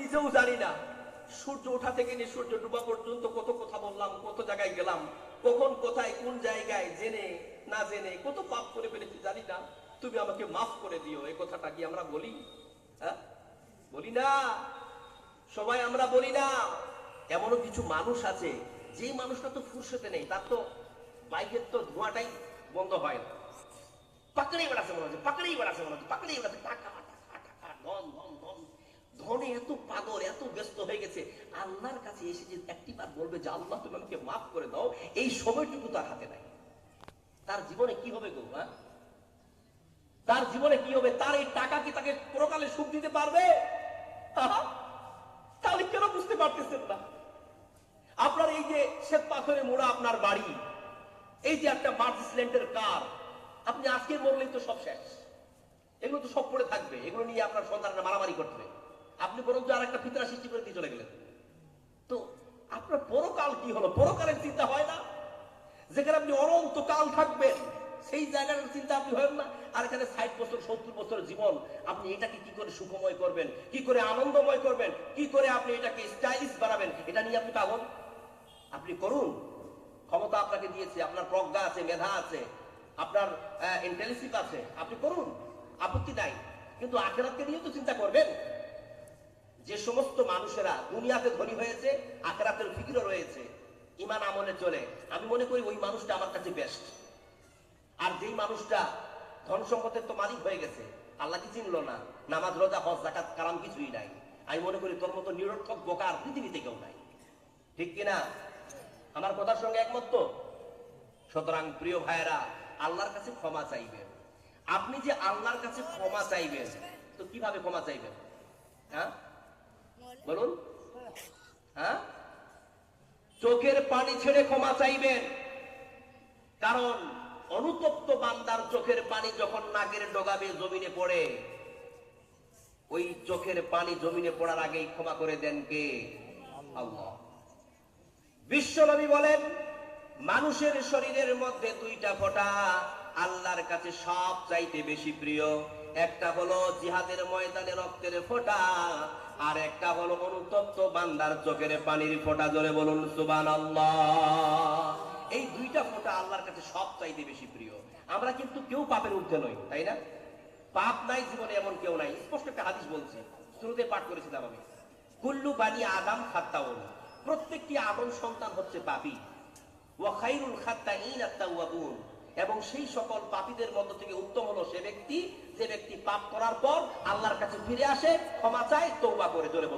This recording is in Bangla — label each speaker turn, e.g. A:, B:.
A: নিজেও জানি না সূর্য ওঠা থেকে নিয়ে সূর্য ডুবা পর্যন্ত কত কথা বললাম, কত জায়গায় গেলাম, কখন কোথায় কোন জায়গায় জেনে না জেনে কত পাপ করে ফেলেছি জানি না। তুমি আমাকে মাফ করে দিও, এই কথাটা কি আমরা বলি? হ্যাঁ, বলি না? সবাই আমরা বলি না? এমনও কিছু মানুষ আছে, যেই মানুষটা তো ফুরসতে নেই, তার তো বাইকের তো ধোঁয়াটাই বন্ধ হয় না। পাকড়েই বেড়াচ্ছে মনে হচ্ছে, পাকড়েই বেড়াচ্ছে মনে হচ্ছে, পাকড়েই বেড়াচ্ছে, টাকা টাকা টাকা, ধন ধন ধন, ধনে এত পাগল, এত ব্যস্ত হয়ে গেছে। আল্লাহর কাছে এসে যে একটিবার বলবে যে আল্লাহ তুমি আমাকে মাফ করে দাও, এই সময়টুকু তার হাতে নাই। তার জীবনে কি হবে গো? হ্যাঁ, তার জীবনে কি হবে? তার এই টাকা কি তাকে পরকালে সুখ দিতে পারবে? তাহলে কেন বুঝতে পারতেছেন না? আপনার এই যে শ্বেত পাথরে মোড়া আপনার বাড়ি, এই যে একটা মার্সিডিজ কার, আপনি আজকে মরলেই তো সব শেষ, এগুলো তো সব পড়ে থাকবে, এগুলো নিয়ে আপনার সন্তানরা মারামারি করবে। আপনি বরং আর একটা ফিতরা সৃষ্টি করে দিয়ে চলে গেলেন। তো আপনার পরকাল কি হলো? পরকালের চিন্তা হয় না? যেখানে আপনি অনন্তকাল থাকবেন, সেই জায়গাটার চিন্তা আপনি হয় না? আর এখানে 60 বছর 70 বছর জীবন, আপনি এটাকে কি করে সুখময় করবেন, কি করে আনন্দময় করবেন, কি করে আপনি এটাকে স্টাইলিশ বানাবেন, এটা নিয়ে আপনি পাগল। আপনি করুন, ক্ষমতা আপনাকে দিয়েছে, আপনার প্রজ্ঞা আছে, মেধা আছে, আপনার ইন্টেলিজেন্স আছে, আপনি করুন, আপত্তি নাই। কিন্তু আখিরাতকে নিয়ে তো চিন্তা করবেন। যে সমস্ত মানুষেরা দুনিয়াতে ধনী হয়েছে, আখিরাতের ফিকিরও রয়েছে, ঈমান আমলে চলে, আমি মনে করি ওই মানুষটা আমার কাছে বেস্ট। আর যেই মানুষটা ধন সম্পদের তো মালিক হয়ে গেছে, আল্লাহ কি চিনলো না, নামাজ রোজা হজ যাকাত কালাম কিছুই নাই, আমি মনে করি তোর মতো নিরর্থক বোকার পৃথিবীতে কেউ নাই। ঠিক কিনা? আমার কথার সঙ্গে একমত তো? সুতরাং প্রিয় ভাইয়েরা, আল্লাহর কাছে ক্ষমা চাইবেন। আপনি যে আল্লাহর কাছে ক্ষমা চাইবেন, তো কিভাবে ক্ষমা চাইবেন? হ্যাঁ বলুন। হ্যাঁ, চোখের পানি ছেড়ে ক্ষমা চাইবেন। কারণ অনুতপ্ত বান্দার চোখের পানি যখন নাকের ডগাবে জমিনে পড়ে, ওই চোখের পানি জমিনে পড়ার আগেই ক্ষমা করে দেন কে? আল্লাহ। বিশ্বনবী বলেন, মানুষের শরীরের মধ্যে দুইটা ফোঁটা আল্লাহর কাছে সব চাইতে বেশি প্রিয়। একটা হলো জিহাদের ময়দানে রক্তের ফোঁটা, আর একটা হলো অনুতপ্ত বান্দার চোখের পানির ফোঁটা। জোরে বলুন সুবহানাল্লাহ। এই দুইটা ফোঁটা আল্লাহর কাছে সব চাইতে বেশি প্রিয়। আমরা কিন্তু কেউ পাপের ঊর্ধ্বে নই, তাই না? পাপ নাই জীবনে এমন কেউ নাই। স্পষ্ট একটা হাদিস বলছি, শুরুতে পাঠ করেছিলাম আমি, কুল্লু বানি আদম খাত্তাউন, প্রত্যেকটি আদম সন্তান হচ্ছে পাপী। ওয়া খায়রুল খাত্তাইন আত-তাওয়াবুন, এবং সেই সকল পাপীদের মধ্য থেকে উত্তম হলো সে ব্যক্তি যে ব্যক্তি পাপ করার পর আল্লাহর কাছে ফিরে আসে, ক্ষমা চায়, তওবা করে। জোরে